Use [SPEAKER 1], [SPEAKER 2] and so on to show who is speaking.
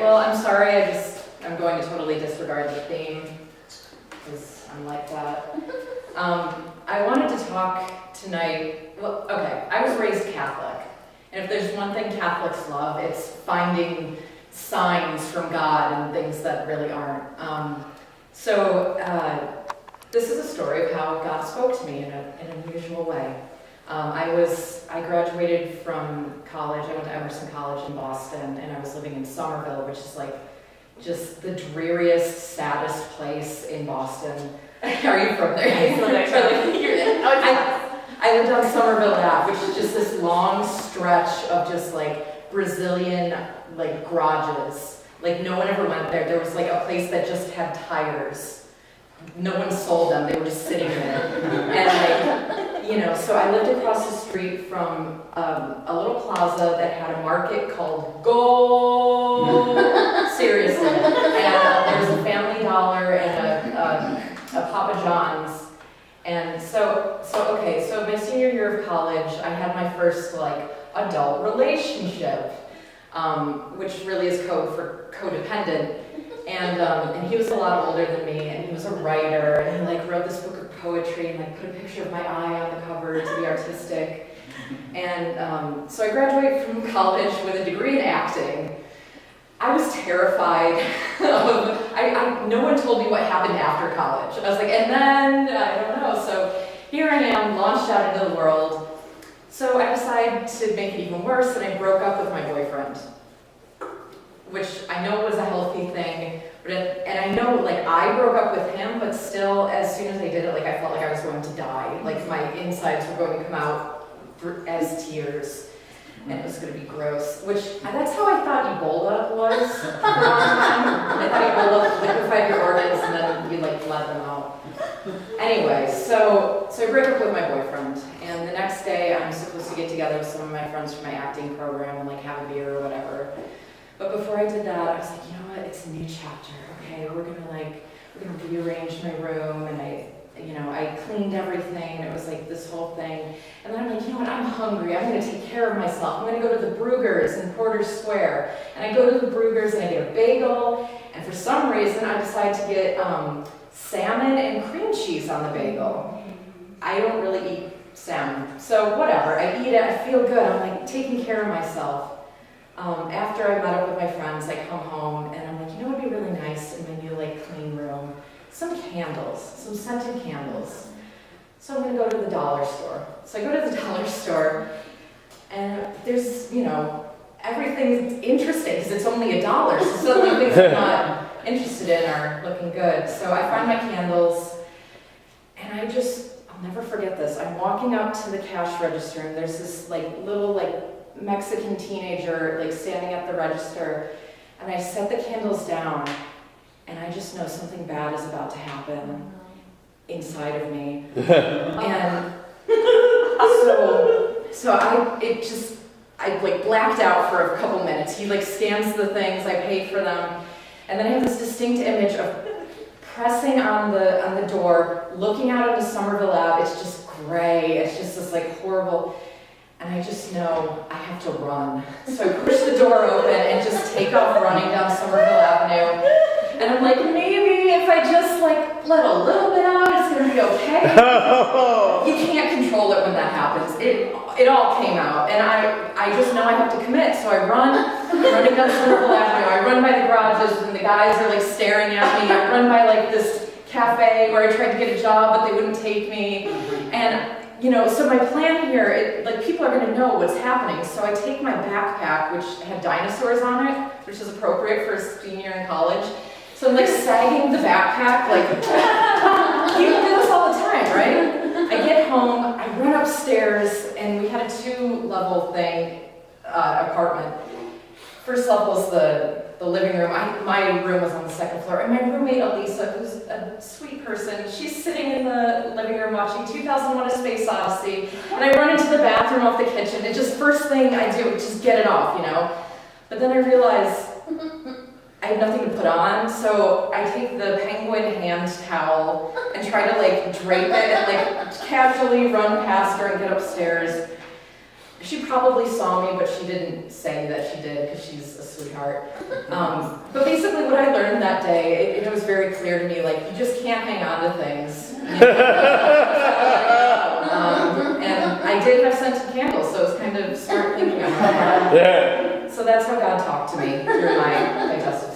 [SPEAKER 1] well, I'm sorry, I'm going to totally disregard the theme, because I'm like that. I wanted to talk tonight, well, okay, I was raised Catholic, and if there's one thing Catholics love, it's finding signs from God and things that really aren't. This is a story of how God spoke to me in an unusual way. I graduated from college. I went to Emerson College in Boston, and I was living in Somerville, which is like just the dreariest, saddest place in Boston. Are you from there? I lived on Somerville Ave, which is just this long stretch of just like Brazilian like garages. Like no one ever went there. There was like a place that just had tires. No one sold them, they were just sitting there. And so I lived across the street from a little plaza that had a market called Go Seriously. And there was a Family Dollar and a Papa John's. And so my senior year of college, I had my first adult relationship, which really is code for codependent. And he was a lot older than me, and he was a writer, and he wrote this book of poetry and put a picture of my eye on the cover to be artistic. And so I graduated from college with a degree in acting. I was terrified of, no one told me what happened after college. I was like, and then, I don't know. So here I am, launched out into the world. So I decided to make it even worse, and I broke up with my boyfriend, which I know was a healthy thing, and I know I broke up with him, but still, as soon as I did it, I felt like I was going to die. My insides were going to come out as tears, and it was going to be gross, that's how I thought Ebola was for a long time. I thought Ebola liquefied your organs and then you let them out. Anyway, so I break up with my boyfriend, and the next day I'm supposed to get together with some of my friends from my acting program and have a beer or whatever. But before I did that, I was like, you know what? It's a new chapter. Okay, we're gonna rearrange my room, and I cleaned everything, and it was this whole thing. And then I'm like, you know what? I'm hungry. I'm gonna take care of myself. I'm gonna go to the Brugger's in Porter Square, and I go to the Brugger's and I get a bagel. And for some reason, I decide to get salmon and cream cheese on the bagel. I don't really eat salmon, so whatever. I eat it. I feel good. I'm taking care of myself. After I met up with my friends, I come home and I'm like, you know what would be really nice in my new clean room? Some candles, some scented candles. So I'm gonna go to the dollar store. So I go to the dollar store, and there's, everything's interesting because it's only $1. So suddenly things I'm not interested in are looking good. So I find my candles, and I'll never forget this. I'm walking up to the cash register, and there's this little Mexican teenager standing at the register, and I set the candles down, and I just know something bad is about to happen inside of me. And so I blacked out for a couple minutes. He scans the things, I pay for them, and then I have this distinct image of pressing on the door, looking out into Somerville Ave. It's just gray. It's just this horrible. And I just know I have to run. So I push the door open and just take off running down Somerville Avenue. And I'm like, maybe if I just let a little bit out, it's gonna be okay. You can't control it when that happens. It all came out, and I just know I have to commit. So I'm running down Somerville Avenue. I run by the garages, and the guys are staring at me. I run by this cafe where I tried to get a job, but they wouldn't take me. And so my plan here, people are going to know what's happening. So I take my backpack, which had dinosaurs on it, which is appropriate for a senior in college. So I'm sagging the backpack, you do this all the time, right? I get home, I run upstairs, and we had a 2-level apartment. First level was the living room. My room was on the second floor, and my roommate Elisa, who's a sweet person, she's sitting in the living room watching 2001: A Space Odyssey, and I run into the bathroom off the kitchen, and just first thing I do is just get it off, But then I realize I have nothing to put on, so I take the penguin hand towel and try to drape it and casually run past her and get upstairs. she probably saw me, but she didn't say that she did because she's a sweetheart. But basically what I learned that day, it was very clear to me, like, you just can't hang on to things. And I did have scented candles, so it was kind of smart thinking on my part.
[SPEAKER 2] Yeah.
[SPEAKER 1] So that's how God talked to me through my digestive